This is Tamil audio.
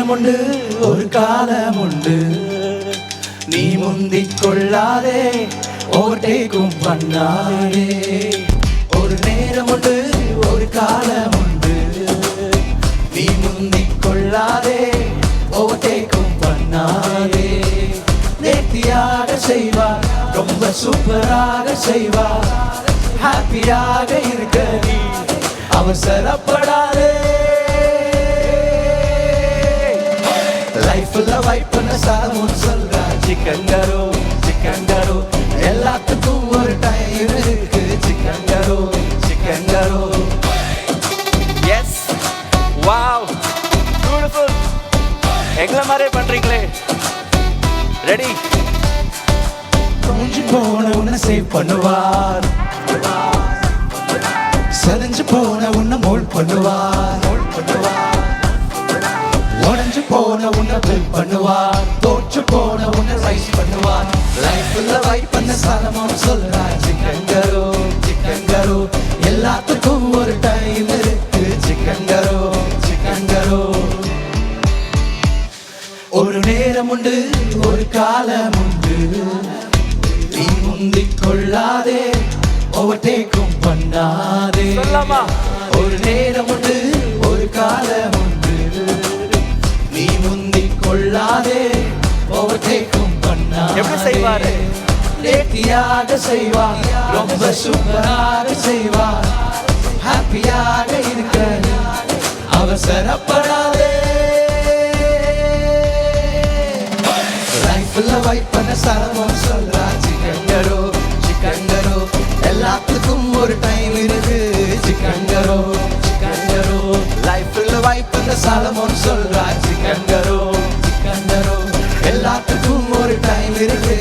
நேரம் உண்டு ஒரு காலம் உண்டு, நீ முந்திக் கொள்ளாதே ஓவர்டேக்கும் பண்ணாதே. ஒரு நேரம் உண்டு ஒரு காலம் உண்டு, நீ முந்திக் கொள்ளாதே ஓவர்டேக்கும் பண்ணாதே. நேர்த்தியாக செய்வார், ரொம்ப சூப்பராக செய்வார், ஹாப்பியாக இருக்க நீ அவசரப்படாதே. லைஃப்ல வைப் பண்ண சாலமோன் சொல்றா, சிக்கங்கரோ சிக்கங்கரோ, எல்லாத்துக்கும் ஒரு டைம் இருக்கு. சிக்கங்கரோ சிக்கங்கரோ. Yes, wow, beautiful. எங்களை மாதிரியே பண்றீங்களே. ரெடி. கொஞ்சம் போன உன்னை சேவ் பண்ணுவார், செதஞ்சு போன உன்னை மோல்ட் பண்ணுவார், உடஞ்சு போன உன்னை பில்ட் பண்ணுவார், தோற்று போன உன்னை ரைஸ் பண்ணுவார். லைஃப்ல வைப் பண்ண சாலமோன் சொல்றா, சிக்கங்கரோ சிக்கங்கரோ, எல்லாத்துக்கும் ஒரு டைம் இருக்கு. சிக்கங்கரோ சிக்கங்கரோ. ஒரு நேரம் உண்டு ஒரு காலம் உண்டு, நீ முந்திக் கொள்ளாதே ஓவர்டேக்கும் பண்ணாதே. சொல்லாமா? ஒரு நேரம் உண்டு ஒரு காலம் உண்டு, நீ முந்திக் கொள்ளாதே ஓவர்டேக்கும் பண்ணாதே. எப்படி செய்வாரு? நேர்த்தியாக செய்வார், ரொம்ப சூப்பராக செய்வார், ஹாப்பியாக இருக்க அவசரப்படாதே. லைஃப்ல வைப் பண்ண சாலமோன் சொல்றா, சிக்கங்கரோ சிக்கங்கரோ, எல்லாத்துக்கும் ஒரு டைம் இருக்கு. சிக்கங்கரோ சிக்கங்கரோ. லைஃப்ல வைப் பண்ண சாலமோன் சொல்றா, சிக்கங்கரோ சிக்கங்கரோ, எல்லாத்துக்கும் ஒரு டைம் இருக்கு.